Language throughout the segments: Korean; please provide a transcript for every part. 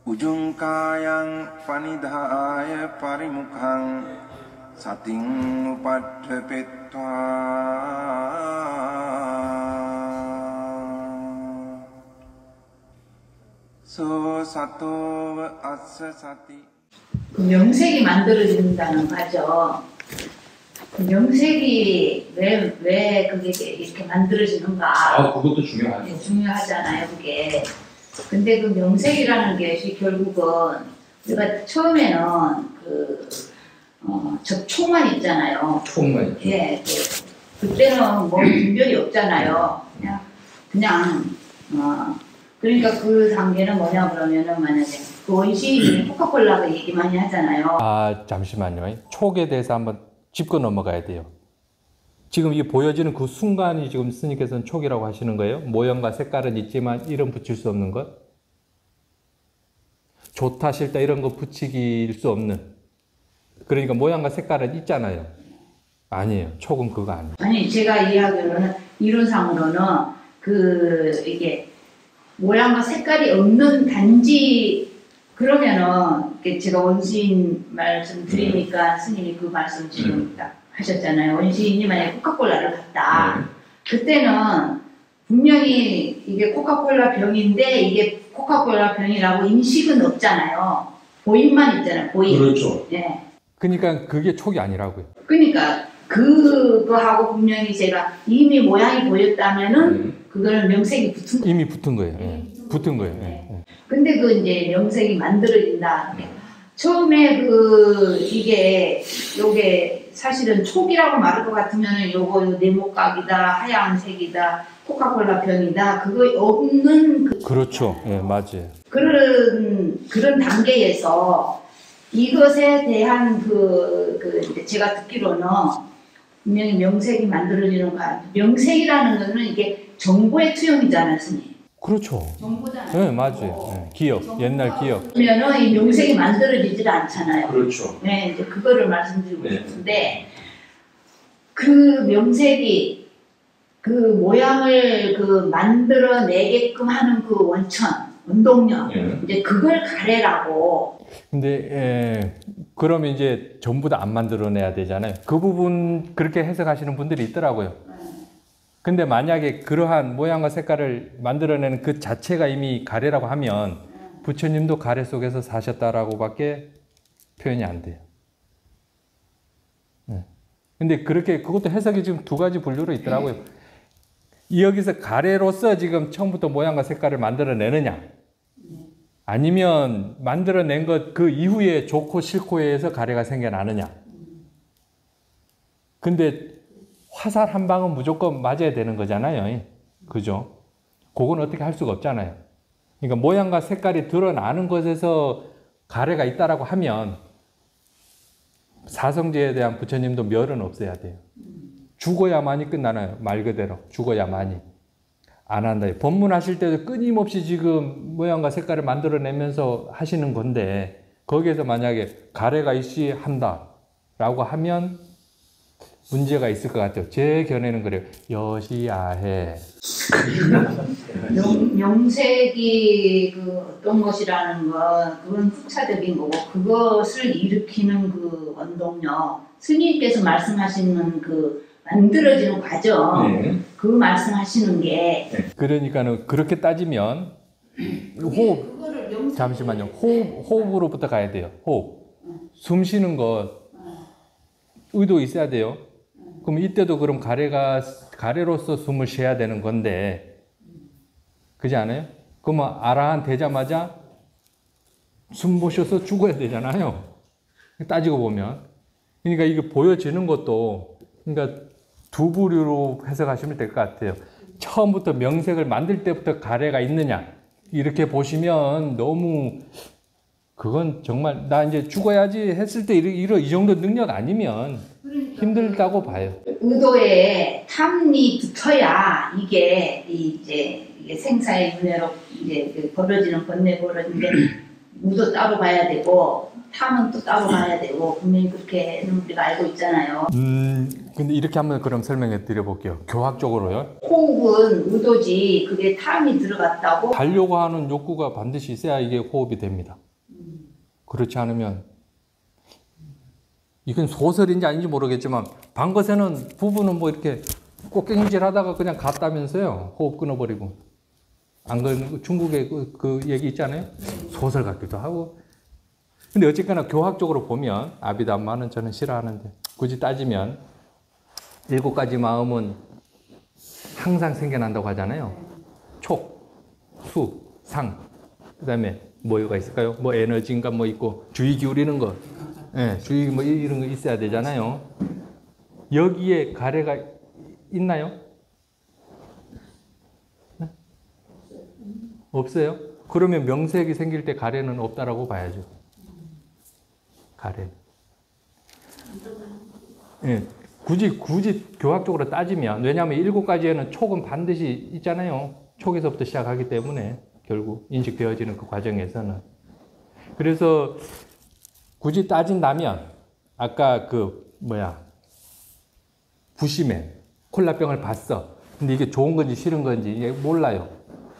우중가양 파니다야 파리묵항 사팅 우파트페트와 소사토 아스사티. 명색이 만들어진다는 거죠. 명색이 왜 그게 이렇게 만들어지는가? 아, 그것도 중요하죠. 네, 중요하잖아요, 그게. 근데 그 명색이라는 게 결국은 우리가 처음에는 접촉만 있잖아요. 총만 있죠. 예, 그때는 뭐 분별이 없잖아요. 그냥 그러니까 그 단계는 뭐냐 그러면은 만약에 그 원시인이 코카콜라가 얘기 많이 하잖아요. 아, 잠시만요. 촉에 대해서 한번 짚고 넘어가야 돼요. 지금 이게 보여지는 그 순간이 지금 스님께서는 촉이라고 하시는 거예요? 모형과 색깔은 있지만 이름 붙일 수 없는 것? 좋다, 싫다 이런 거 붙이길 수 없는. 그러니까 모양과 색깔은 있잖아요. 아니에요. 촉은 그거 아니에요. 아니, 제가 이해하기로는 이론상으로는 이게 모양과 색깔이 없는 단지 그러면은 제가 원시인 말씀 드리니까 스님이 그 말씀 지금 딱 하셨잖아요. 원시인이 만약에 코카콜라를 봤다. 그때는 분명히 이게 코카콜라 병인데 이게 코카콜라 병이라고 인식은 없잖아요. 보임만 있잖아요. 보임. 그렇죠. 예. 그러니까 그게 촉이 아니라고요. 그러니까 그거하고 분명히 제가 이미 모양이 보였다면은 그거는 명색이 붙은 거예요. 이미 붙은 거예요. 예. 붙은 거예요. 예. 근데 그 이제 명색이 만들어진다. 처음에 요게 사실은 촉이라고 말할 것 같으면 요거 네모각이다, 하얀색이다, 코카콜라 병이다, 그거 없는 그렇죠. 예, 맞아요. 그런 단계에서 이것에 대한 제가 듣기로는 분명히 명색이 만들어지는 거 같아요. 명색이라는 거는 이게 정보의 투영이잖아요, 스님. 그렇죠. 정보잖아요. 네, 맞아요. 네, 기억, 옛날 기억. 그러면은 이 명색이 만들어지질 않잖아요. 그렇죠. 네, 이제 그거를 말씀드리고 네. 싶은데 그 명색이 그 모양을 만들어내게끔 하는 그 원동력, 이제 그걸 가래라고. 근데 그러면 이제 전부 다 안 만들어내야 되잖아요. 그 부분 그렇게 해석하시는 분들이 있더라고요. 근데 만약에 그러한 모양과 색깔을 만들어내는 그 자체가 이미 가래라고 하면 부처님도 가래 속에서 사셨다라고 밖에 표현이 안 돼요. 네. 근데 그것도 해석이 지금 두 가지 분류로 있더라고요. 여기서 가래로서 지금 처음부터 모양과 색깔을 만들어내느냐, 아니면 만들어낸 것 그 이후에 좋고 싫고에 의해서 가래가 생겨나느냐. 근데 화살 한 방은 무조건 맞아야 되는 거잖아요. 그죠? 그건 어떻게 할 수가 없잖아요. 그러니까 모양과 색깔이 드러나는 것에서 가래가 있다라고 하면 사성제에 대한 부처님도 멸은 없어야 돼요. 죽어야만이 끝나나요? 말 그대로 죽어야만이. 안 한다. 법문하실 때도 끊임없이 지금 모양과 색깔을 만들어내면서 하시는 건데 거기에서 만약에 가래가 있이 한다라고 하면 문제가 있을 것 같아요. 제 견해는 그래요. 여시야해. 명색이 어떤 것이라는 건 그건 후차적인 거고 그것을 일으키는 그 원동력 스님께서 말씀하시는 만들어지는 과정 그 말씀하시는 게 그러니까는 그렇게 따지면 호흡 잠시만요. 호흡으로부터 가야 돼요. 호흡. 숨 쉬는 것 의도 있어야 돼요. 그럼 이때도 그럼 가래로서 숨을 쉬어야 되는 건데, 그렇지 않아요? 그러면 아라한 되자마자 숨 못 쉬어서 죽어야 되잖아요. 따지고 보면. 그러니까 이게 보여지는 것도, 그러니까 두 부류로 해석하시면 될 것 같아요. 처음부터 명색을 만들 때부터 가래가 있느냐, 이렇게 보시면 너무, 그건 정말, 나 이제 죽어야지 했을 때 이 정도 능력 아니면 힘들다고 봐요. 의도에 탐이 붙어야 이게 생사의 윤회로 이제 벌어지는 번뇌 벌어지는데 무도 따로 봐야 되고 탐은 또 따로 봐야 되고 분명히 그렇게는 우리가 알고 있잖아요. 근데 이렇게 한번 그럼 설명해 드려볼게요. 교학적으로요. 호흡은 의도지 그게 탐이 들어갔다고? 가려고 하는 욕구가 반드시 있어야 이게 호흡이 됩니다. 그렇지 않으면 이건 소설인지 아닌지 모르겠지만 방것에는 부부는 뭐 이렇게 꽃갱이질 하다가 그냥 갔다면서요. 호흡 끊어버리고. 안 그러면 중국의 그 얘기 있잖아요. 소설 같기도 하고. 근데 어쨌거나 교학적으로 보면 아비담마는 저는 싫어하는데 굳이 따지면 7가지 마음은 항상 생겨난다고 하잖아요. 촉, 수, 상. 그 다음에 뭐가 있을까요? 뭐 에너지인가 뭐 있고 주의 기울이는 거. 예, 주의 뭐 이런 거 있어야 되잖아요. 여기에 가래가 있나요? 네? 없어요? 그러면 명색이 생길 때 가래는 없다라고 봐야죠. 가래. 예, 굳이 교학적으로 따지면 왜냐하면 7가지에는 촉은 반드시 있잖아요. 촉에서부터 시작하기 때문에 결국 인식되어지는 그 과정에서는. 그래서 굳이 따진다면 아까 부시맨 콜라병을 봤어. 근데 이게 좋은 건지 싫은 건지 이게 몰라요.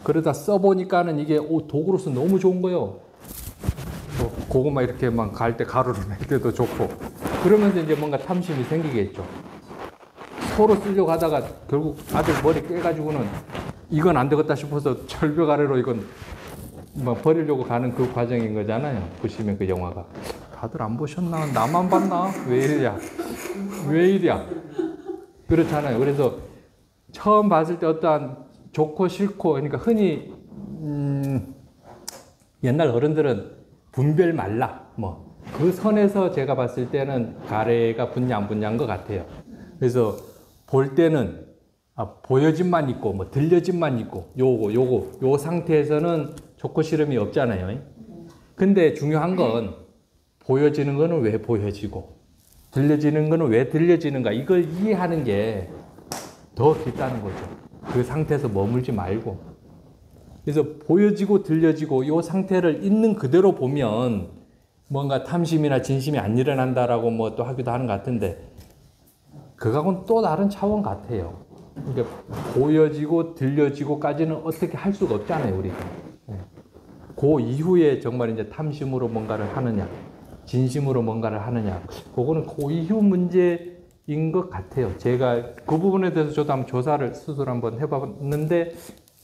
그러다 써보니까는 이게 도구로서 너무 좋은 거예요. 고구마 이렇게 막 갈 때 가루를 낼 때도 좋고. 그러면서 이제 뭔가 탐심이 생기겠죠. 서로 쓰려고 하다가 결국 아들 머리 깨가지고는 이건 안 되겠다 싶어서 철벽 아래로 이건 막 버리려고 가는 그 과정인 거잖아요. 보시면 그 영화가. 다들 안 보셨나? 나만 봤나? 왜 이래야? 왜 이래야? 그렇잖아요. 그래서 처음 봤을 때 어떠한 좋고 싫고, 그러니까 흔히 옛날 어른들은 분별 말라 뭐 그 선에서 제가 봤을 때는 가래가 붙냐 안 붙냐인 것 같아요. 그래서 볼 때는 보여짐만 있고 뭐 들려짐만 있고 요 상태에서는 좋고 싫음이 없잖아요. 근데 중요한 건 보여지는 거는 왜 보여지고 들려지는 거는 왜 들려지는가, 이걸 이해하는 게 더 깊다는 거죠. 그 상태에서 머물지 말고. 그래서 보여지고 들려지고 이 상태를 있는 그대로 보면 뭔가 탐심이나 진심이 안 일어난다라고 뭐 또 하기도 하는 것 같은데, 그거하고는 또 다른 차원 같아요. 그러니까 보여지고 들려지고까지는 어떻게 할 수가 없잖아요, 우리가. 그 이후에 정말 이제 탐심으로 뭔가를 하느냐, 진심으로 뭔가를 하느냐, 그거는 그 이후 문제인 것 같아요. 제가 그 부분에 대해서 저도 한번 조사를 스스로 한번 해봤는데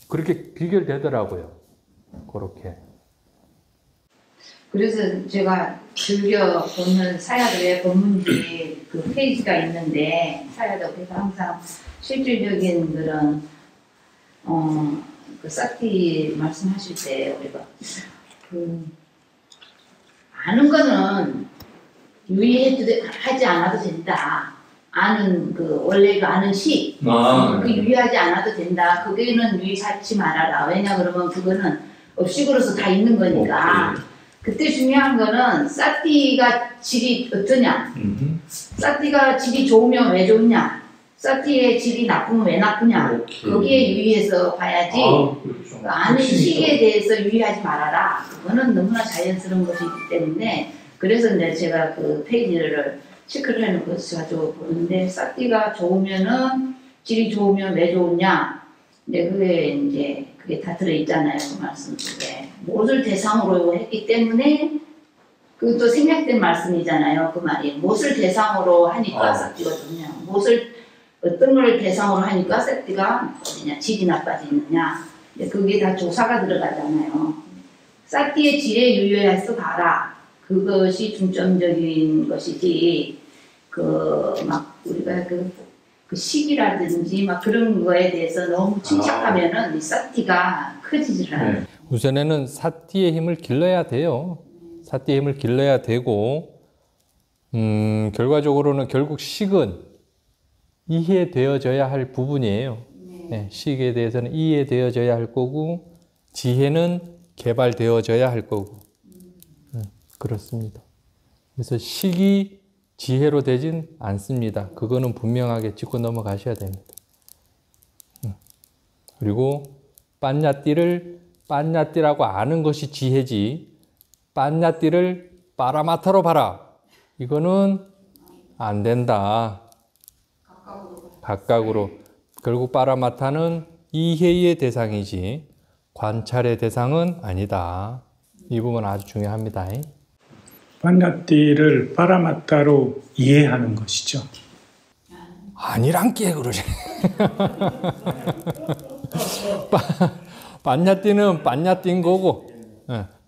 그렇게 귀결되더라고요. 그렇게. 그래서 제가 즐겨 보는 사야도의 법문지 그 페이지가 있는데, 사야도께서 항상 실질적인 그런 그 사티 말씀하실 때 우리가 아는 거는 유의하지 않아도 된다. 아는 원래 아는 식, 그 유의하지 않아도 된다. 그게는 유의하지 말아라. 왜냐 그러면 그거는 업식으로서 다 있는 거니까. 그때 중요한 거는 사티가 질이 어떠냐, 사티가 질이 좋으면 왜 좋냐, 사티의 질이 나쁘면 왜 나쁘냐, 거기에 유의해서 봐야지. 그렇죠. 아는 식에 대해서 유의하지 말아라. 그거는 너무나 자연스러운 것이기 때문에, 그래서 이제 제가 그 페이지를 체크를 해놓고 가지고 보는데, 사티가 좋으면은 질이 좋으면 왜 좋으냐, 근데 그게 다 들어있잖아요. 그 말씀 속에. 무엇을 대상으로 했기 때문에, 그것도 생략된 말씀이잖아요. 그 말이. 무엇을 대상으로 하니까 사티가 좋냐. 어떤 걸 대상으로 하니까 사티가 어디냐, 질이 나빠지느냐. 그게 다 조사가 들어가잖아요. 사티의 질에 유의해서 봐라. 그것이 중점적인 것이지, 우리가 그 시기라든지 막 그런 거에 대해서 너무 침착하면은 이 사티가 커지질 않아요. 우선에는 사티의 힘을 길러야 돼요. 사티의 힘을 길러야 되고, 결과적으로는 결국 식은 이해되어져야 할 부분이에요. 네, 식에 대해서는 이해되어져야 할 거고, 지혜는 개발되어져야 할 거고. 그렇습니다. 그래서 식이 지혜로 되진 않습니다. 그거는 분명하게 짚고 넘어가셔야 됩니다. 그리고 빤야띠라고 아는 것이 지혜지, 빤냐띠를 빠라마타로 봐라. 이거는 안 된다. 각각으로. 결국 빠라마타는 이해의 대상이지 관찰의 대상은 아니다. 이 부분 아주 중요합니다. 빤냐띠를 빠라마타로 이해하는 것이죠. 아니란께 그러지. 빤냐띠는 빤냐띠인 거고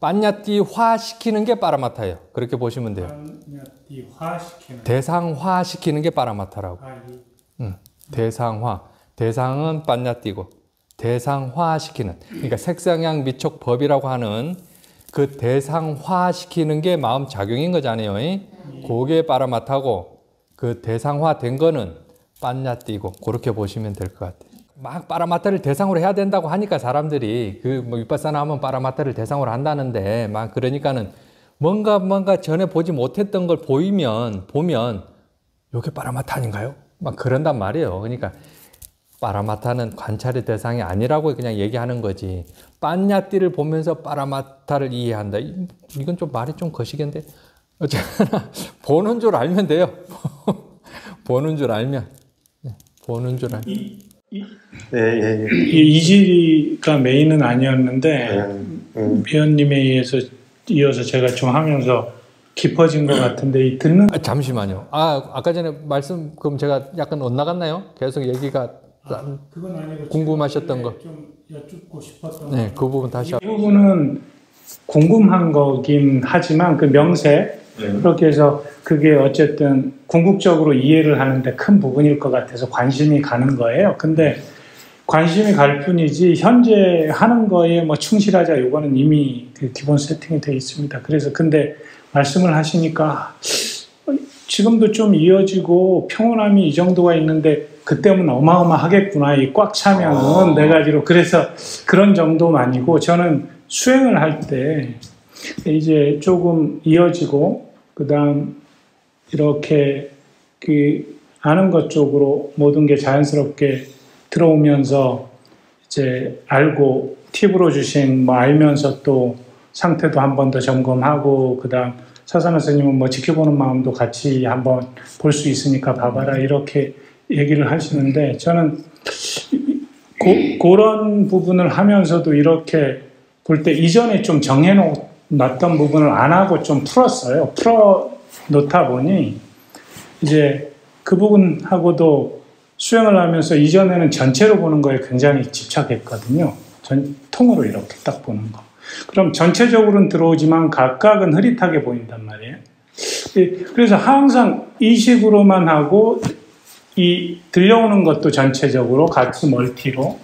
빤냐띠화 시키는 게 빠라마타예요. 그렇게 보시면 돼요. 빤냐띠화 시키는 대상화 시키는 게 빠라마타라고. 대상화. 대상은 빤냐띠고 대상화 시키는, 그러니까 색상향 미촉 법이라고 하는 그 대상화 시키는 게 마음 작용인 거잖아요. 그게 빠라마타고 그 대상화 된 거는 빤냐띠고, 그렇게 보시면 될 것 같아요. 막 빠라마타를 대상으로 해야 된다고 하니까 사람들이 뭐 윗바사나 하면 빠라마타를 대상으로 한다는데 막 그러니까는 뭔가 전에 보지 못했던 걸 보면 요게 빠라마타 아닌가요? 막 그런단 말이에요. 그러니까 빠라마타는 관찰의 대상이 아니라고 그냥 얘기하는 거지. 빤냐띠를 보면서 빠라마타를 이해한다. 이건 좀 말이 좀 거시기한데 어쨌거나 보는 줄 알면 돼요. 보는 줄 알면. 이지리가 메인은 아니었는데 위원님에 의해서 이어서 제가 좀 하면서 깊어진 것 같은데 이 듣는 잠시만요. 아까 전에 말씀 그럼 제가 약간 엇나갔나요? 계속 얘기가 그건 아니고 궁금하셨던 거 좀 여쭙고 싶었던 네, 그 부분 다시 이 부분은 궁금한 거긴 하지만 그 명세 그렇게 해서 그게 어쨌든 궁극적으로 이해를 하는데 큰 부분일 것 같아서 관심이 가는 거예요. 근데 관심이 갈 뿐이지 현재 하는 거에 뭐 충실하자 요거는 이미 그 기본 세팅이 되어 있습니다. 그래서 근데 말씀을 하시니까 지금도 좀 이어지고 평온함이 이 정도가 있는데 그때면 어마어마하겠구나. 이 꽉 차면은 네 가지로. 그래서 그런 정도만이고 저는 수행을 할 때 이제 조금 이어지고 그다음 이렇게 그 아는 것 쪽으로 모든 게 자연스럽게 들어오면서 이제 알고 팁으로 주신 뭐 알면서 또 상태도 한 번 더 점검하고 그다음 사사나 스님은 뭐 지켜보는 마음도 같이 한번 볼 수 있으니까 봐봐라 이렇게 얘기를 하시는데 저는 그런 부분을 하면서도 이렇게 볼 때 이전에 좀 정해놨던 부분을 안 하고 좀 풀었어요. 풀어놓다 보니 이제 그 부분하고도 수행을 하면서 이전에는 전체로 보는 거에 굉장히 집착했거든요. 통으로 이렇게 딱 보는 거. 그럼 전체적으로는 들어오지만 각각은 흐릿하게 보인단 말이에요. 그래서 항상 이 식으로만 하고 이 들려오는 것도 전체적으로 같이 멀티로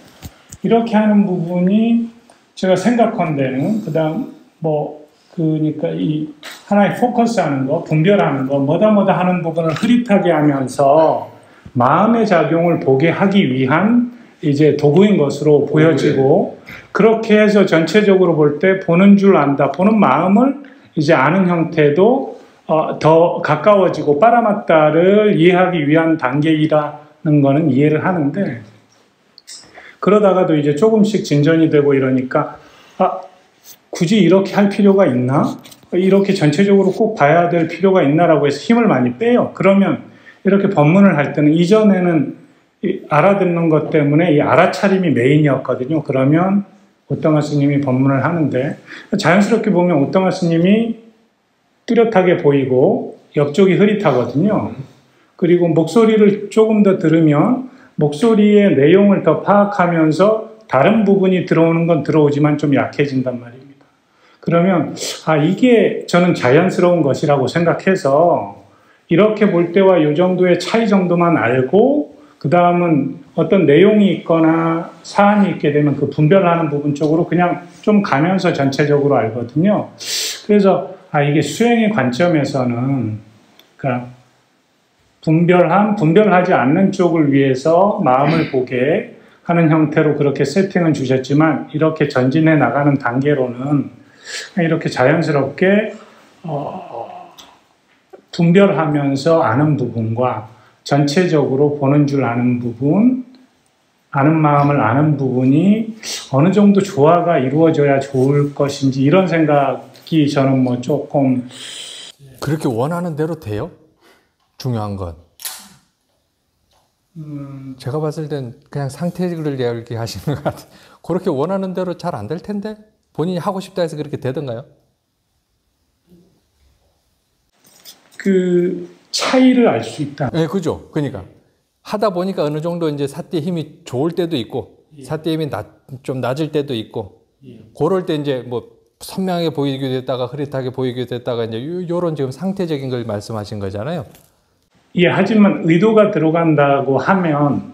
이렇게 하는 부분이 제가 생각한데는 그다음 뭐 그러니까 이 하나의 포커스하는 거, 분별하는 거, 뭐다 하는 부분을 흐릿하게 하면서 마음의 작용을 보게 하기 위한 이제 도구인 것으로 보여지고 그렇게 해서 전체적으로 볼 때 보는 줄 안다, 보는 마음을 이제 아는 형태도 더 가까워지고 빠라마타를 이해하기 위한 단계이라는 거는 이해를 하는데 그러다가도 이제 조금씩 진전이 되고 이러니까 굳이 이렇게 할 필요가 있나? 이렇게 전체적으로 꼭 봐야 될 필요가 있나라고 해서 힘을 많이 빼요. 그러면 이렇게 법문을 할 때는 이전에는 알아듣는 것 때문에 이 알아차림이 메인이었거든요. 그러면 오땅아 스님이 법문을 하는데 자연스럽게 보면 오땅아 스님이 뚜렷하게 보이고 옆쪽이 흐릿하거든요. 그리고 목소리를 조금 더 들으면 목소리의 내용을 더 파악하면서 다른 부분이 들어오는 건 들어오지만 좀 약해진단 말입니다. 그러면 이게 저는 자연스러운 것이라고 생각해서 이렇게 볼 때와 이 정도의 차이 정도만 알고 그 다음은 어떤 내용이 있거나 사안이 있게 되면 그 분별하는 부분 쪽으로 그냥 좀 가면서 전체적으로 알거든요. 그래서 이게 수행의 관점에서는 그러니까 분별하지 않는 쪽을 위해서 마음을 보게 하는 형태로 그렇게 세팅은 주셨지만 이렇게 전진해 나가는 단계로는 이렇게 자연스럽게 분별하면서 아는 부분과 전체적으로 보는 줄 아는 부분, 아는 마음을 아는 부분이 어느 정도 조화가 이루어져야 좋을 것인지 이런 생각 특히 저는 뭐 조금 그렇게 원하는 대로 돼요? 중요한 건. 제가 봤을 땐 그냥 상태를 이야기하시는 것 같아요. 그렇게 원하는 대로 잘 안 될 텐데? 본인이 하고 싶다 해서 그렇게 되던가요? 그 차이를 알 수 있다. 네, 그죠. 그러니까 하다 보니까 어느 정도 이제 사띠의 힘이 좋을 때도 있고, 사띠의 힘이 좀 낮을 때도 있고, 그럴 때 이제 뭐 선명하게 보이기도 했다가 흐릿하게 보이기도 했다가 이제 요런 지금 상태적인 걸 말씀하신 거잖아요. 예, 하지만 의도가 들어간다고 한다면,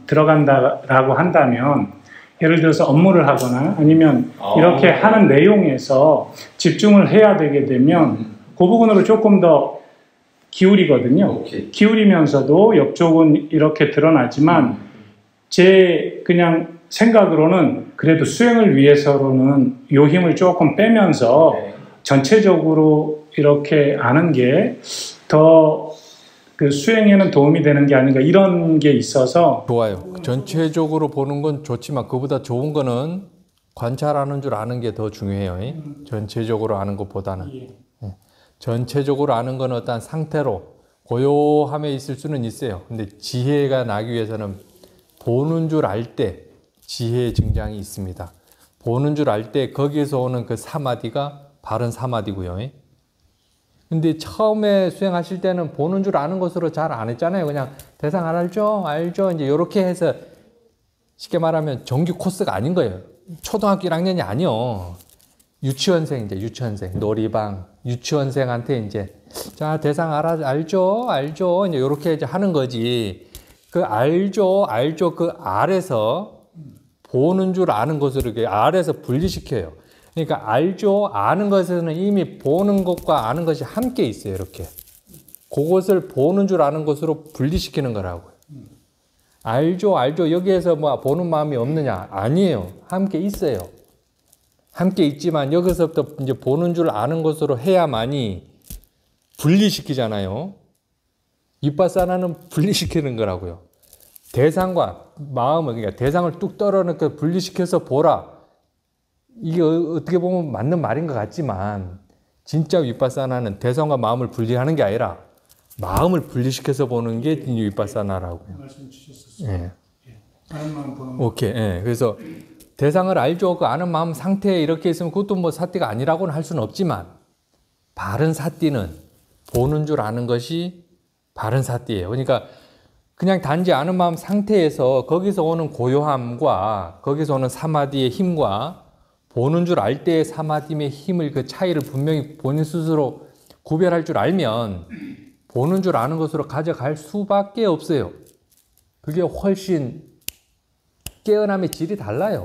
예를 들어서 업무를 하거나 아니면 이렇게 하는 내용에서 집중을 해야 되게 되면 그 부분으로 조금 더 기울이거든요. 기울이면서도 옆쪽은 이렇게 드러나지만 제 그냥 생각으로는 그래도 수행을 위해서로는 요 힘을 조금 빼면서 전체적으로 이렇게 아는 게 더 그 수행에는 도움이 되는 게 아닌가 이런 게 있어서 좋아요. 전체적으로 보는 건 좋지만 그보다 좋은 거는 관찰하는 줄 아는 게 더 중요해요. 전체적으로 아는 것보다는. 전체적으로 아는 건 어떤 상태로 고요함에 있을 수는 있어요. 근데 지혜가 나기 위해서는 보는 줄 알 때 지혜의 증장이 있습니다. 보는 줄 알 때 거기에서 오는 그 사마디가 바른 사마디고요. 근데 처음에 수행하실 때는 보는 줄 아는 것으로 잘 안 했잖아요. 그냥 대상 알죠? 이제 이렇게 해서 쉽게 말하면 정규 코스가 아닌 거예요. 초등학교 1학년이 아니요. 유치원생, 놀이방, 유치원생한테 이제, 자, 대상 알죠? 이제 이렇게 이제 하는 거지. 그 알죠? 그 알에서 보는 줄 아는 것으로 이렇게 알에서 분리시켜요. 그러니까 알죠? 아는 것에는 이미 보는 것과 아는 것이 함께 있어요. 이렇게. 그것을 보는 줄 아는 것으로 분리시키는 거라고요. 알죠? 여기에서 뭐 보는 마음이 없느냐? 아니에요. 함께 있어요. 함께 있지만 여기서부터 이제 보는 줄 아는 것으로 해야만이 분리시키잖아요. 위파사나는 분리시키는 거라고요. 대상과 마음을, 그러니까 대상을 뚝 떨어놓고 분리시켜서 보라. 이게 어떻게 보면 맞는 말인 것 같지만 진짜 위파사나는 대상과 마음을 분리하는 게 아니라 마음을 분리시켜서 보는 게 위파사나라고요. 말씀 주셨었어요. 예. 아는 마음 보는 거. 오케이. 예. 그래서 대상을 알죠. 그 아는 마음 상태에 이렇게 있으면 그것도 뭐 사띠가 아니라고는 할 수는 없지만 바른 사띠는 보는 줄 아는 것이 바른 사띠예요. 그러니까 그냥 단지 아는 마음 상태에서 거기서 오는 고요함과 거기서 오는 사마디의 힘과 보는 줄 알 때의 사마디의 힘을 그 차이를 분명히 본인 스스로 구별할 줄 알면 보는 줄 아는 것으로 가져갈 수밖에 없어요. 그게 훨씬 깨어남의 질이 달라요.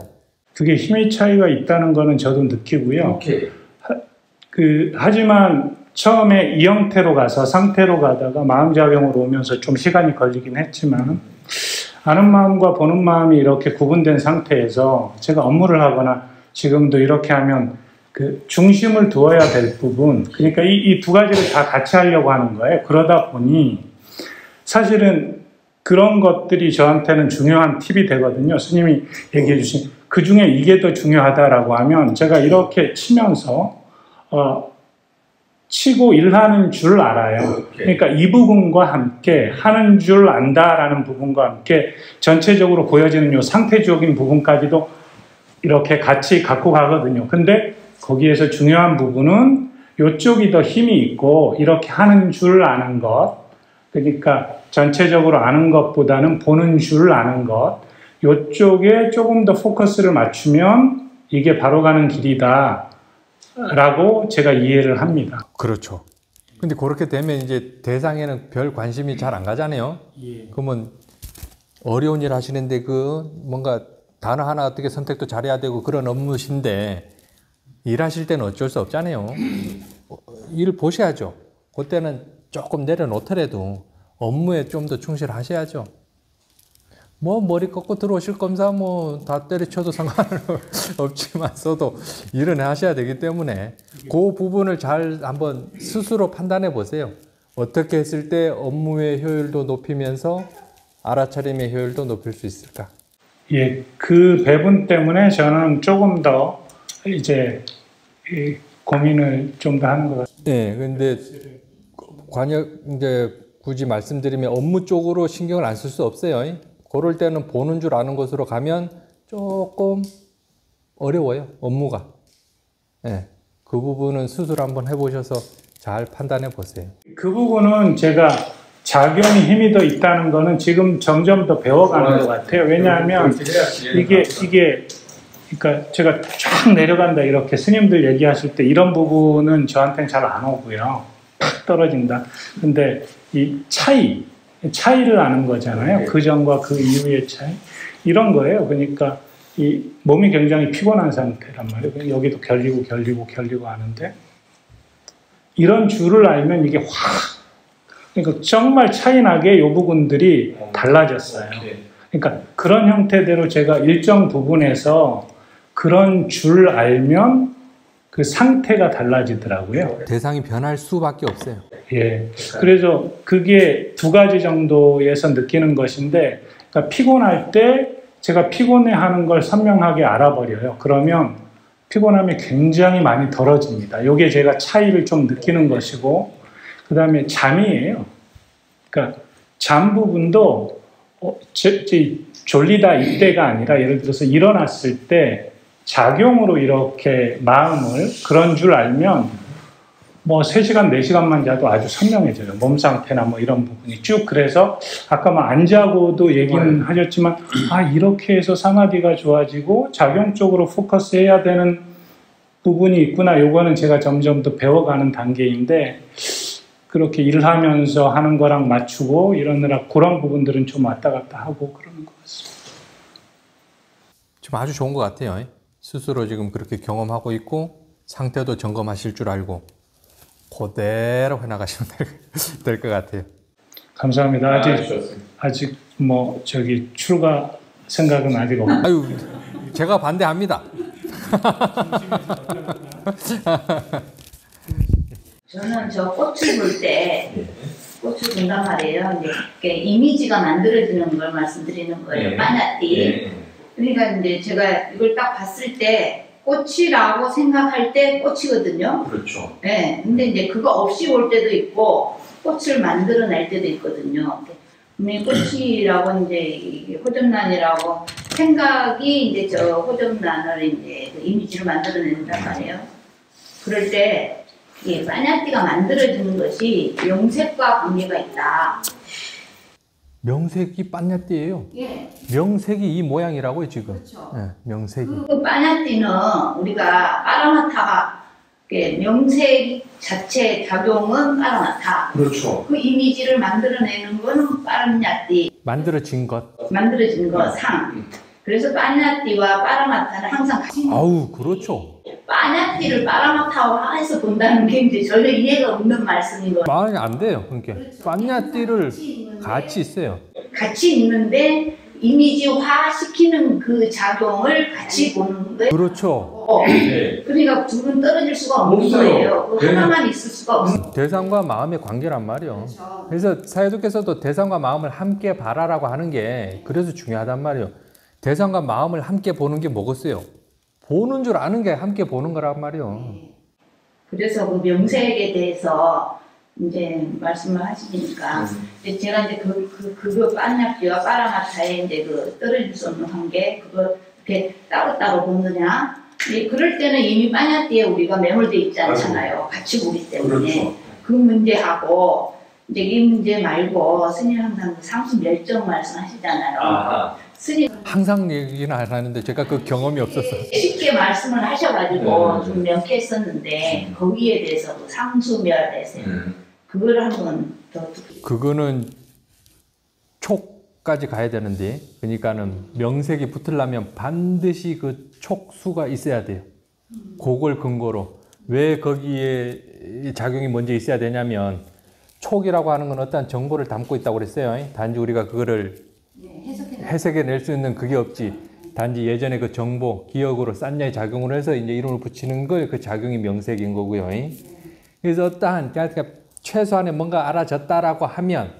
그게 힘의 차이가 있다는 거는 저도 느끼고요. 하지만 처음에 이 형태로 가서 상태로 가다가 마음작용으로 오면서 좀 시간이 걸리긴 했지만 아는 마음과 보는 마음이 이렇게 구분된 상태에서 제가 업무를 하거나 지금도 이렇게 하면 그 중심을 두어야 될 부분, 그러니까 이 두 가지를 다 같이 하려고 하는 거예요. 그러다 보니 사실은 그런 것들이 저한테는 중요한 팁이 되거든요. 스님이 얘기해 주신 그 중에 이게 더 중요하다라고 하면 제가 이렇게 치면서 치고 일하는 줄 알아요. 그러니까 이 부분과 함께 하는 줄 안다라는 부분과 함께 전체적으로 보여지는 이 상태적인 부분까지도 이렇게 같이 갖고 가거든요. 근데 거기에서 중요한 부분은 이쪽이 더 힘이 있고 이렇게 하는 줄 아는 것, 그러니까 전체적으로 아는 것보다는 보는 줄 아는 것, 이쪽에 조금 더 포커스를 맞추면 이게 바로 가는 길이다 라고 제가 이해를 합니다. 그렇죠. 근데 그렇게 되면 이제 대상에는 별 관심이 잘 안 가잖아요. 그러면 어려운 일 하시는데 그 뭔가 단어 하나 어떻게 선택도 잘해야 되고 그런 업무신데 일하실 때는 어쩔 수 없잖아요. 일 보셔야죠. 그때는 조금 내려놓더라도 업무에 좀 더 충실하셔야죠. 뭐 머리 꺾고 들어오실 검사 뭐 다 때려쳐도 상관없지만서도 일은 하셔야 되기 때문에 그 부분을 잘 한번 스스로 판단해 보세요. 어떻게 했을 때 업무의 효율도 높이면서 알아차림의 효율도 높일 수 있을까? 예, 그 배분 때문에 저는 조금 더 이제 고민을 좀 더 하는 것 같아요. 네, 근데 관역 이제 굳이 말씀드리면 업무 쪽으로 신경을 안 쓸 수 없어요. 그럴 때는 보는 줄 아는 것으로 가면 조금 어려워요, 업무가. 네, 그 부분은 스스로 한번 해보셔서 잘 판단해 보세요. 그 부분은 제가 작용이 힘이 더 있다는 거는 지금 점점 더 배워가는 것 같아요. 왜냐하면 이게 그러니까 제가 쫙 내려간다 이렇게 스님들 얘기하실 때 이런 부분은 저한테는 잘 안 오고요. 팍 떨어진다. 근데 이 차이를 아는 거잖아요. 그 전과 그 이후의 차이. 이런 거예요. 그러니까 이 몸이 굉장히 피곤한 상태란 말이에요. 여기도 결리고 하는데 이런 줄을 알면 이게 확 그러니까 정말 차이나게 이 부분들이 달라졌어요. 그러니까 그런 형태대로 제가 일정 부분에서 그런 줄 알면 그 상태가 달라지더라고요. 대상이 변할 수밖에 없어요. 예. 그래서 그게 두 가지 정도에서 느끼는 것인데, 그러니까 피곤할 때 제가 피곤해하는 걸 선명하게 알아버려요. 그러면 피곤함이 굉장히 많이 덜어집니다. 이게 제가 차이를 좀 느끼는 것이고, 그 다음에 잠이에요. 그러니까 잠 부분도 졸리다 이때가 아니라 예를 들어서 일어났을 때 작용으로 이렇게 마음을 그런 줄 알면 뭐 3시간, 4시간만 자도 아주 선명해져요. 몸 상태나 뭐 이런 부분이 쭉. 그래서 아까 뭐 안 자고도 얘기는 하셨지만 이렇게 해서 사마디가 좋아지고 작용 쪽으로 포커스 해야 되는 부분이 있구나. 요거는 제가 점점 더 배워가는 단계인데 그렇게 일하면서 하는 거랑 맞추고 이러느라 그런 부분들은 좀 왔다 갔다 하고 그러는 것 같습니다. 지금 아주 좋은 것 같아요. 스스로 지금 그렇게 경험하고 있고 상태도 점검하실 줄 알고 그대로 해나가시면 될 것 같아요. 감사합니다. 아직 뭐 출가 생각은 아직 없고. 아유, 제가 반대합니다. 저는 저 꽃을 볼 때 꽃을 본단 말이에요. 이제 이미지가 만들어지는 걸 말씀드리는 거예요. 빠냐띠. 그러니까 이제 제가 이걸 딱 봤을 때 꽃이라고 생각할 때 꽃이거든요. 그렇죠. 네. 근데 이제 그거 없이 올 때도 있고 꽃을 만들어낼 때도 있거든요. 분명히 꽃이라고 이제 호접란이라고 생각이 이제 저 호접란을 이제 그 이미지를 만들어낸단 말이에요. 그럴 때 이 빠냐띠가 만들어지는 것이 명색과 관계가 있다. 명색이 빤냐띠예요. 예. 명색이 이 모양이라고요 지금. 그렇죠. 네, 명색이. 그 빠냐띠는 우리가 빠라마타가 명색 자체 작용은 빠라마타. 그렇죠. 그 이미지를 만들어내는 거는 빠냐띠. 만들어진 것. 만들어진 거 상. 그래서 빠냐띠와 빠라마타는 항상 같이. 아우 그렇죠. 빠냐띠를 빠라마타화해서 본다는 게 이제 전혀 이해가 없는 말씀인 거예요. 말이 안 돼요. 그러니까 그렇죠. 빤냐띠를 같이 있어요. 같이 있는데 이미지화 시키는 그 작용을 같이 보는 거예요. 그렇죠. 그러니까 둘은 떨어질 수가 없는 거예요. 그 하나만 있을 수가 없어요. 대상과 마음의 관계란 말이에요. 그렇죠. 그래서 사회도께서도 대상과 마음을 함께 봐라라고 하는 게 그래서 중요하단 말이에요. 대상과 마음을 함께 보는 게 뭐겠어요? 보는 줄 아는 게 함께 보는 거란 말이에요. 그래서 그 명색에 대해서 이제 말씀을 하시니까 이제 제가 이제 그거 빠냐띠와 빠라마타의 이제 그 떨어질 수 없는 관계 그거 이렇게 따로따로 보느냐 그럴 때는 이미 빠냐띠에 우리가 매몰돼 있지 않잖아요. 같이 보기 때문에. 그렇죠. 그 문제하고 이제 이 문제 말고 스님 항상 상수 멸정 말씀하시잖아요. 스님 항상 얘기는 안 하는데 제가 그 경험이 없어서. 쉽게 말씀을 하셔가지고 좀 명쾌했었는데 거기에 대해서 상수멸에서 그걸 한번 더 그거는 촉까지 가야 되는데 그러니까는 명색이 붙으려면 반드시 그 촉수가 있어야 돼요. 그걸 근거로 왜 거기에 작용이 먼저 있어야 되냐면 촉이라고 하는 건 어떤 정보를 담고 있다고 그랬어요. 단지 우리가 그거를 해석해낼 수 있는 그게 없지. 단지 예전에 그 정보, 기억으로 싼냐의 작용을 해서 이제 이름을 붙이는 걸 그 작용이 명색인 거고요. 그래서 어떠한 최소한의 뭔가 알아졌다라고 하면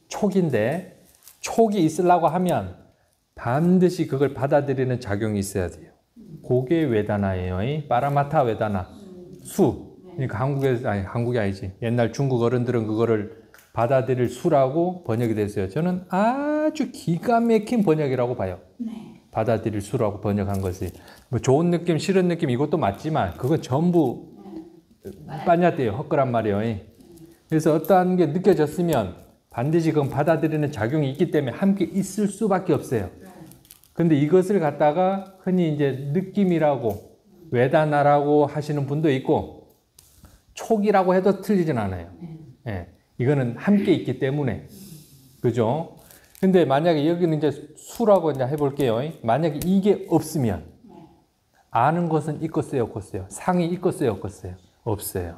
촉인데 촉이 있으려고 하면 반드시 그걸 받아들이는 작용이 있어야 돼요. 그게 외다나예요. 빠라마타 외다나. 수. 그러니까 한국이 아니지. 옛날 중국 어른들은 그거를 받아들일 수라고 번역이 됐어요. 저는 아주 기가 막힌 번역이라고 봐요. 네. 받아들일 수라고 번역한 것이. 뭐 좋은 느낌, 싫은 느낌 이것도 맞지만 그건 전부 빠냐대요. 헛거란 말이에요. 그래서 어떠한 게 느껴졌으면 반드시 그건 받아들이는 작용이 있기 때문에 함께 있을 수밖에 없어요. 근데 이것을 갖다가 흔히 이제 느낌이라고 외단화라고 하시는 분도 있고 촉이라고 해도 틀리진 않아요. 예. 이거는 함께 있기 때문에. 그죠? 근데 만약에 여기는 이제 수라고 이제 해볼게요. 만약에 이게 없으면 아는 것은 있겠어요, 없겠어요? 상이 있겠어요, 없겠어요? 없어요.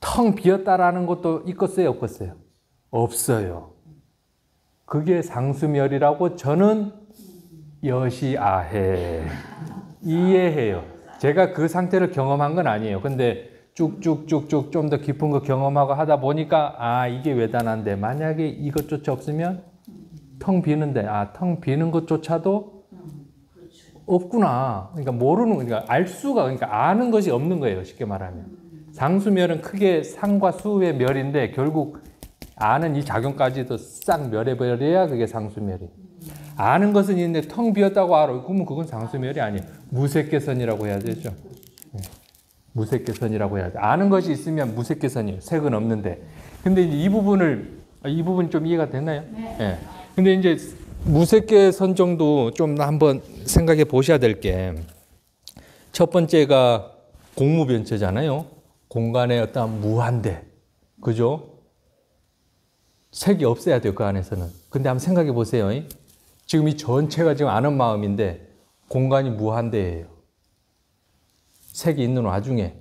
텅 비었다라는 것도 있겠어요, 없겠어요? 없어요. 그게 상수멸이라고 저는 여시아해 이해해요. 제가 그 상태를 경험한 건 아니에요. 근데 쭉쭉쭉쭉 좀 더 깊은 거 경험하고 하다 보니까 아 이게 외단한데 만약에 이것조차 없으면 텅 비는데 텅 비는 것조차도 없구나. 그러니까 모르는 그러니까 알 수가 그러니까 아는 것이 없는 거예요. 쉽게 말하면 상수멸은 크게 상과 수의 멸인데 결국 아는 이 작용까지도 싹 멸해버려야 그게 상수멸이에요. 아는 것은 있는데 텅 비었다고 알아. 그러면 그건 상수멸이 아니에요. 무색개선이라고 해야 되죠. 무색개선이라고 해야 돼. 아는 것이 있으면 무색개선이에요. 색은 없는데. 근데 이제 이 부분 좀 이해가 되나요? 네. 네. 근데 이제 무색개선 정도 좀 한번 생각해 보셔야 될 게 첫 번째가 공무변체잖아요. 공간의 어떤 무한대. 그죠? 색이 없어야 돼요. 그 안에서는. 근데 한번 생각해 보세요. 지금 이 전체가 지금 아는 마음인데 공간이 무한대예요. 색이 있는 와중에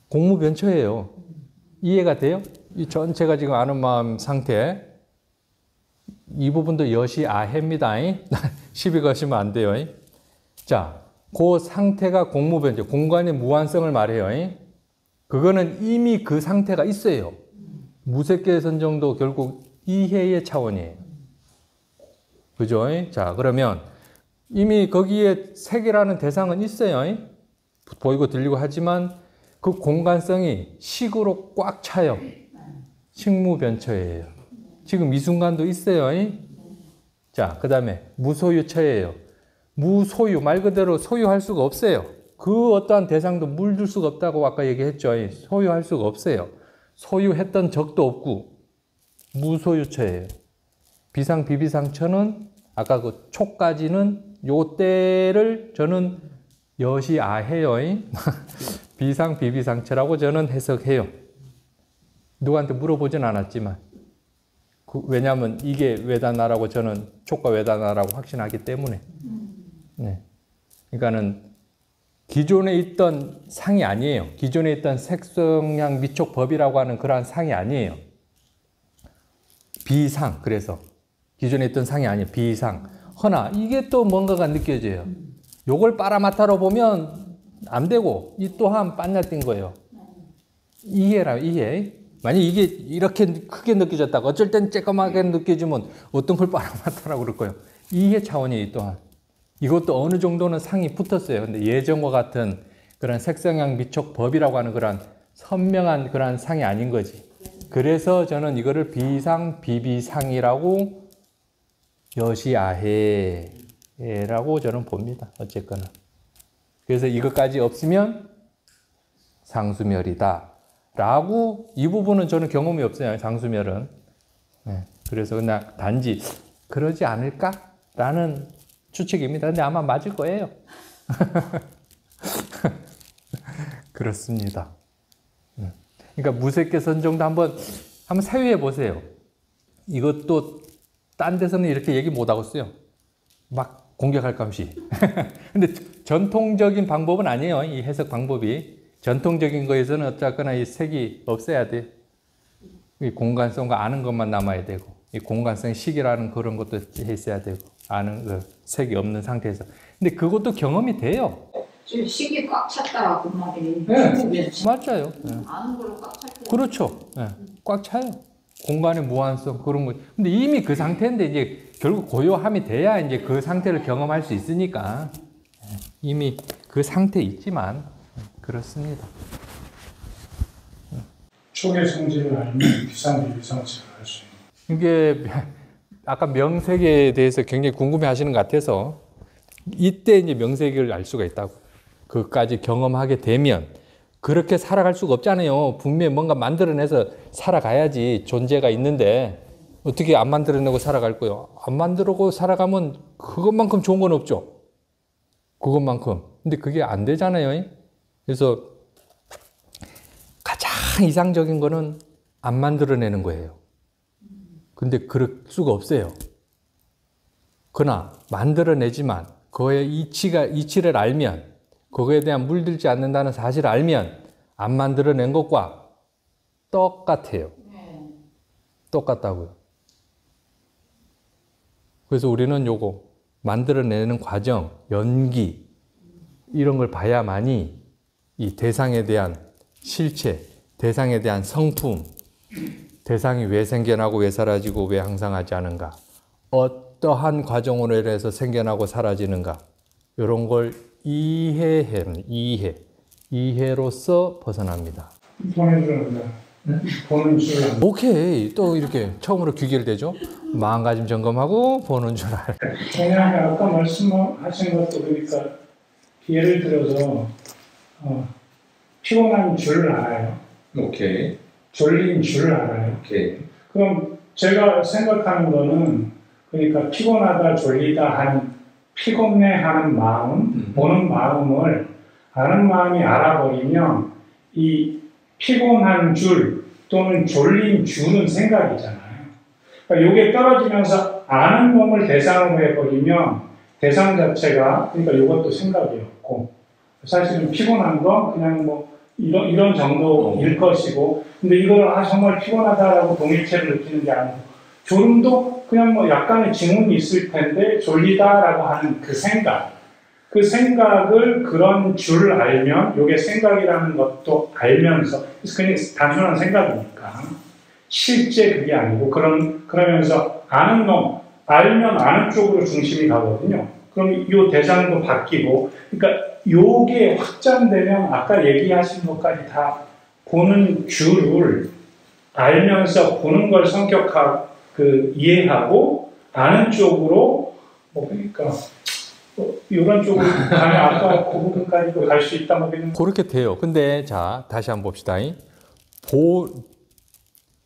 공무변처예요. 이해가 돼요? 이 전체가 지금 아는 마음 상태 이 부분도 여시아해입니다. 시비 거시면 안 돼요. 자, 그 상태가 공무변처 공간의 무한성을 말해요. 그거는 이미 그 상태가 있어요. 무색개선 정도 결국 이해의 차원이에요. 그죠? 자, 그러면 이미 거기에 색이라는 대상은 있어요. 보이고 들리고 하지만 그 공간성이 식으로 꽉 차요. 식무변처예요. 지금 이 순간도 있어요. 자, 그 다음에 무소유처예요. 무소유, 말 그대로 소유할 수가 없어요. 그 어떠한 대상도 물들 수가 없다고 아까 얘기했죠. 소유할 수가 없어요. 소유했던 적도 없고 무소유처예요. 비상, 비비상처는 아까 그 촉까지는 요 때를 저는 여시아해요. 비상, 비비상처라고 저는 해석해요. 누구한테 물어보진 않았지만 왜냐하면 이게 외단화라고 저는 촉과 외단화라고 확신하기 때문에 네. 그러니까는 기존에 있던 상이 아니에요. 기존에 있던 색성향 미촉 법이라고 하는 그러한 상이 아니에요. 비상. 그래서 기존에 있던 상이 아니에요. 비상. 허나 이게 또 뭔가가 느껴져요. 요걸 빠라마타로 보면 안 되고 이 또한 빤냐뛴 거예요. 이해라 이해. 만약 이게 이렇게 크게 느껴졌다가 어쩔 땐 쬐끔하게 느껴지면 어떤 걸 빠라마타라고 그럴 거예요. 이해 차원이 이 또한. 이것도 어느 정도는 상이 붙었어요. 근데 예전과 같은 그런 색성향 미촉 법이라고 하는 그런 선명한 그런 상이 아닌 거지. 그래서 저는 이거를 비상, 비비상이라고 여시아해라고 저는 봅니다. 어쨌거나. 그래서 이것까지 없으면 상수멸이다. 라고 이 부분은 저는 경험이 없어요. 상수멸은. 네. 그래서 그냥 단지 그러지 않을까라는 추측입니다. 근데 아마 맞을 거예요. 그렇습니다. 그러니까 무색개선 정도 한번 사유해 보세요. 이것도 딴 데서는 이렇게 얘기 못 하겠어요. 막 공격할 감시. 근데 전통적인 방법은 아니에요. 이 해석 방법이. 전통적인 거에서는 어쨌거나 이 색이 없어야 돼. 이 공간성과 아는 것만 남아야 되고, 이 공간성 식이라는 그런 것도 있어야 되고, 아는 그 색이 없는 상태에서. 근데 그것도 경험이 돼요. 식이 꽉 찼다 그 말이. 네. 맞아요. 네. 아는 걸로 꽉 찼다. 그렇죠. 네. 꽉 차요. 공간의 무한성 그런 거. 근데 이미 그 상태인데 이제 결국 고요함이 돼야 이제 그 상태를 경험할 수 있으니까 이미 그 상태에 있지만 그렇습니다. 초계 성질을 알면 비상비비 성질을 알 수 있는. 이게 아까 명색에 대해서 굉장히 궁금해 하시는 것 같아서 이때 이제 명색을 알 수가 있다고. 그까지 경험하게 되면 그렇게 살아갈 수가 없잖아요. 분명히 뭔가 만들어내서 살아가야지 존재가 있는데 어떻게 안 만들어내고 살아갈 거예요? 안 만들고 살아가면 그것만큼 좋은 건 없죠. 그것만큼. 근데 그게 안 되잖아요. 그래서 가장 이상적인 거는 안 만들어내는 거예요. 근데 그럴 수가 없어요. 그러나 만들어내지만 그거의 이치를 알면 그거에 대한 물들지 않는다는 사실을 알면 안 만들어낸 것과 똑같아요. 똑같다고요. 그래서 우리는 요거 만들어내는 과정, 연기 이런 걸 봐야만이 이 대상에 대한 실체, 대상에 대한 성품, 대상이 왜 생겨나고 왜 사라지고 왜 항상하지 않은가, 어떠한 과정으로 해서 생겨나고 사라지는가 이런 걸 이해로서 벗어납니다. 보는 줄 안다. 보는 줄 안다. 오케이. 또 이렇게 처음으로 귀결되죠. 마음가짐 점검하고 보는 줄 알. 그냥 아까 말씀하신 것도 그러니까 예를 들어서 피곤한 줄 알아요. 오케이. 졸린 줄 알아요. 오케이. 그럼 제가 생각하는 거는 그러니까 피곤하다 졸리다 하는 피곤해하는 마음, 보는 마음을 아는 마음이 알아버리면 이 피곤한 줄 또는 졸린 줄은 생각이잖아요. 그러니까 이게 떨어지면서 아는 놈을 대상으로 해버리면 대상 자체가 그러니까 이것도 생각이었고 사실은 피곤한 건 그냥 뭐 이런 정도일 것이고 근데 이걸 정말 피곤하다라고 동일체를 느끼는 게 아니고 졸음도 그냥 뭐 약간의 징후는 있을 텐데 졸리다라고 하는 그 생각을 그런 줄 알면 이게 생각이라는 것도 알면서 그냥 단순한 생각이니까 실제 그게 아니고 그러면서 아는 놈 알면 아는 쪽으로 중심이 가거든요. 그럼 이 대상도 바뀌고 그러니까 요게 확장되면 아까 얘기하신 것까지 다 보는 줄을 알면서 보는 걸 이해하고 아는 쪽으로 그러니까 이런 쪽으로 가면 아까 그 부분까지도 갈 수 있다 그렇게 돼요. 근데 자 다시 한번 봅시다.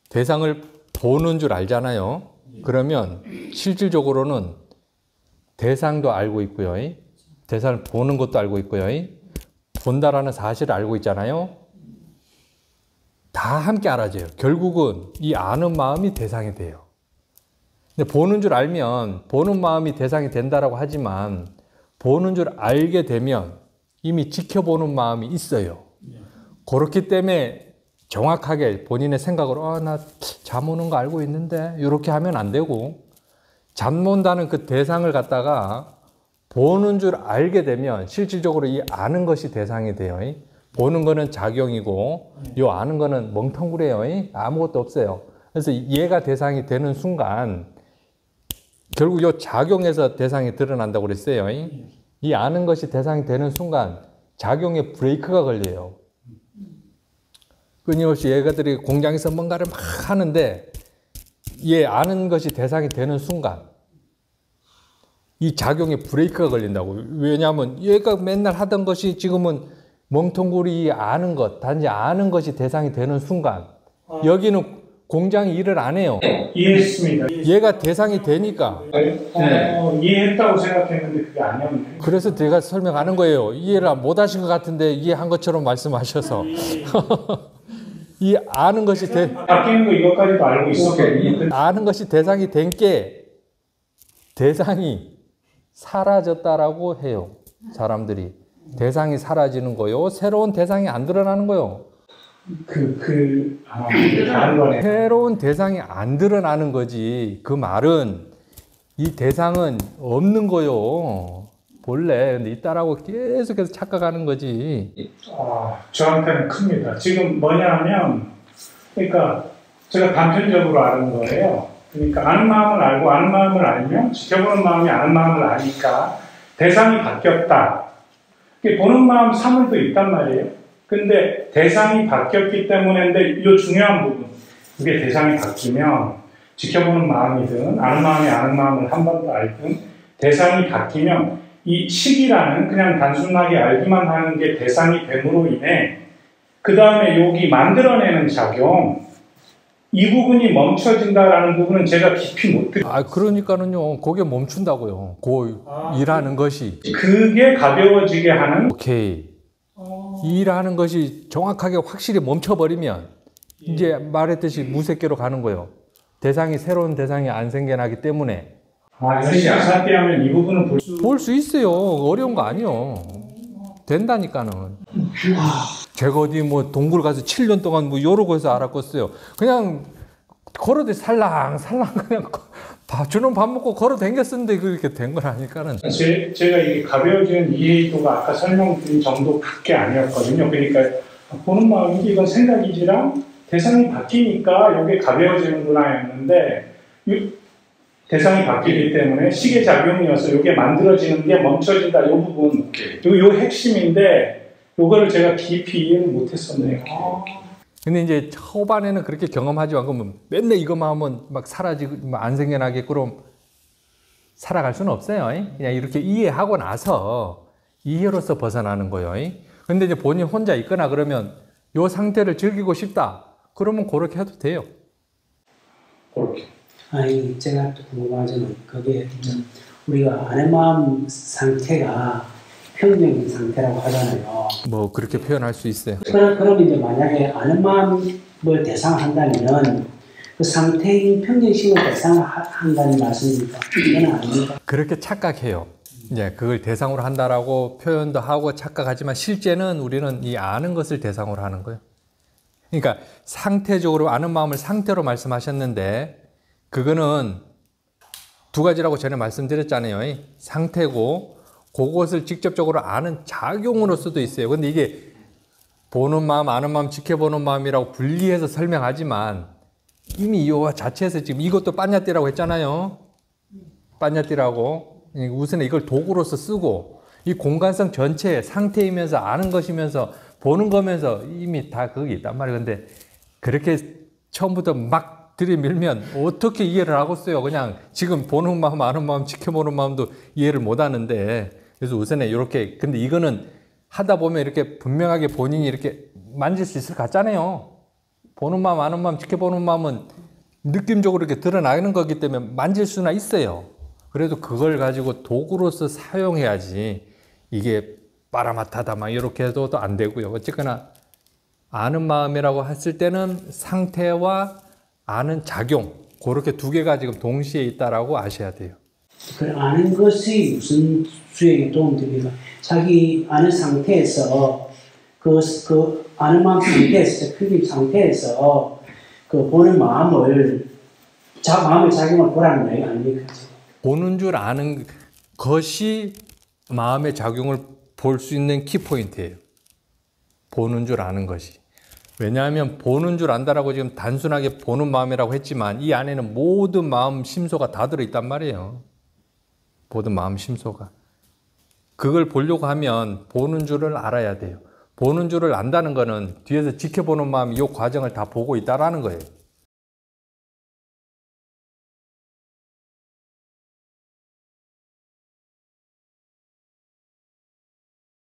대상을 보는 줄 알잖아요. 그러면 실질적으로는 대상도 알고 있고요. 대상을 보는 것도 알고 있고요. 본다라는 사실을 알고 있잖아요. 다 함께 알아져요. 결국은 이 아는 마음이 대상이 돼요. 근데 보는 줄 알면 보는 마음이 대상이 된다라고 하지만 보는 줄 알게 되면 이미 지켜보는 마음이 있어요. 그렇기 때문에 정확하게 본인의 생각으로 나 잠 오는 거 알고 있는데 이렇게 하면 안 되고 잠 온다는 그 대상을 갖다가 보는 줄 알게 되면 실질적으로 이 아는 것이 대상이 돼요. 보는 거는 작용이고 이 아는 거는 멍텅구리예요. 아무것도 없어요. 그래서 얘가 대상이 되는 순간 결국 이 작용에서 대상이 드러난다고 그랬어요. 이 아는 것이 대상이 되는 순간 작용에 브레이크가 걸려요. 끊임없이 얘가들이 공장에서 뭔가를 막 하는데 얘 아는 것이 대상이 되는 순간 이 작용에 브레이크가 걸린다고. 왜냐하면 얘가 맨날 하던 것이 지금은 멍텅구리 아는 것, 단지 아는 것이 대상이 되는 순간 여기는 공장이 일을 안 해요. 이해했습니다. 얘가 대상이 되니까. 이해했다고 생각했는데 그게 아니었네. 그래서 제가 설명하는 거예요. 이해를 못 하신 것 같은데 이해한 것처럼 말씀하셔서. 이 아는 것이 바뀌는 거 이것까지도 알고 있었거든요. 아는 것이 대상이 된 게 대상이 사라졌다라고 해요. 사람들이. 대상이 사라지는 거요. 새로운 대상이 안 드러나는 거요. 다른 거네. 새로운 대상이 안 드러나는 거지. 그 말은 이 대상은 없는 거요. 본래. 근데 있다라고 계속해서 착각하는 거지. 저한테는 큽니다. 지금 뭐냐 하면, 그러니까 제가 단편적으로 아는 거예요. 그러니까 아는 마음을 알고 아는 마음을 알면 지켜보는 마음이 아는 마음을 아니까 대상이 바뀌었다. 보는 마음 사물도 있단 말이에요. 근데 대상이 바뀌었기 때문에, 이 중요한 부분, 그게 대상이 바뀌면 지켜보는 마음이든 아는 마음이 아는 마음을 한 번 더 알든 대상이 바뀌면 이 식이라는 그냥 단순하게 알기만 하는 게 대상이 됨으로 인해 그 다음에 여기 만들어내는 작용, 이 부분이 멈춰진다라는 부분은 제가 깊이 못 듣고. 그러니까는요, 그게 멈춘다고요. 일하는 것이. 그게 가벼워지게 하는. 오케이. 일하는 것이 정확하게 확실히 멈춰버리면 이제 말했듯이 무색계로 가는 거예요. 새로운 대상이 안 생겨나기 때문에. 시작사태 하면 이 부분은 볼 수 있어요. 어려운 거 아니요. 된다니까는. 제가 어디 뭐 동굴 가서 7년 동안 뭐 이러고 해서 알았겠어요. 그냥 걸어도 살랑살랑 그냥 주는 밥 먹고 걸어 댕겼었는데 그렇게 된 거라니까는. 제가 이 가벼워지는 이해도가 아까 설명드린 정도밖에 아니었거든요. 그러니까 보는 마음인지 이건 생각이지랑 대상이 바뀌니까 이게 가벼워지는구나 했는데 대상이 바뀌기 때문에 식의 작용이어서 이게 만들어지는 게 멈춰진다. 이 부분, 요 핵심인데 요거를 제가 깊이 이해를 못했었네요. 근데 이제 초반에는 그렇게 경험하지 않고 맨날 이것만 하면 막 사라지고 안 생겨나게 그럼 살아갈 수는 없어요. 그냥 이렇게 이해하고 나서 이해로서 벗어나는 거예요. 근데 이제 본인 혼자 있거나 그러면 요 상태를 즐기고 싶다. 그러면 그렇게 해도 돼요. 그렇게. 아니, 제가 또 궁금한 점은 그게 우리가 아는 마음 상태가 평정인 상태라고 하잖아요. 뭐 그렇게 표현할 수 있어요. 그럼 이제 만약에 아는 마음을 대상한다면 그 상태인 평정심을 대상한다는 말씀입니까? 이건 아닙니까? 그렇게 착각해요. 이제 그걸 대상으로 한다라고 표현도 하고 착각하지만 실제는 우리는 이 아는 것을 대상으로 하는 거예요. 그러니까 상태적으로 아는 마음을 상태로 말씀하셨는데 그거는 두 가지라고 전에 말씀드렸잖아요. 상태고 그것을 직접적으로 아는 작용으로 수도 있어요. 근데 이게 보는 마음, 아는 마음, 지켜보는 마음이라고 분리해서 설명하지만 이미 이 자체에서 지금 이것도 빠냐띠라고 했잖아요. 빠냐띠라고. 우선 이걸 도구로서 쓰고 이 공간성 전체에 상태이면서 아는 것이면서 보는 거면서 이미 다 거기 있단 말이에요. 근데 그렇게 처음부터 막 들이밀면 어떻게 이해를 하겠어요. 그냥 지금 보는 마음, 아는 마음, 지켜보는 마음도 이해를 못 하는데 그래서 우선에 이렇게 근데 이거는 하다 보면 이렇게 분명하게 본인이 이렇게 만질 수 있을 것 같잖아요. 보는 마음, 아는 마음, 지켜보는 마음은 느낌적으로 이렇게 드러나는 거기 때문에 만질 수나 있어요. 그래도 그걸 가지고 도구로서 사용해야지 이게 빠라마타다 막 이렇게 해도 안 되고요. 어쨌거나 아는 마음이라고 했을 때는 상태와 아는 작용 그렇게 두 개가 지금 동시에 있다라고 아셔야 돼요. 그 아는 것이 무슨 수행에 도움됩니까? 자기 아는 상태에서 그 아는 마음 상태에서 표기 상태에서 그 보는 마음을 마음의 작용을 보라는 얘기 아닙니까? 보는 줄 아는 것이 마음의 작용을 볼 수 있는 키포인트예요. 보는 줄 아는 것이. 왜냐하면 보는 줄 안다라고 지금 단순하게 보는 마음이라고 했지만 이 안에는 모든 마음 심소가 다 들어있단 말이에요. 모든 마음 심소가. 그걸 보려고 하면 보는 줄을 알아야 돼요. 보는 줄을 안다는 거는 뒤에서 지켜보는 마음이 이 과정을 다 보고 있다라는 거예요.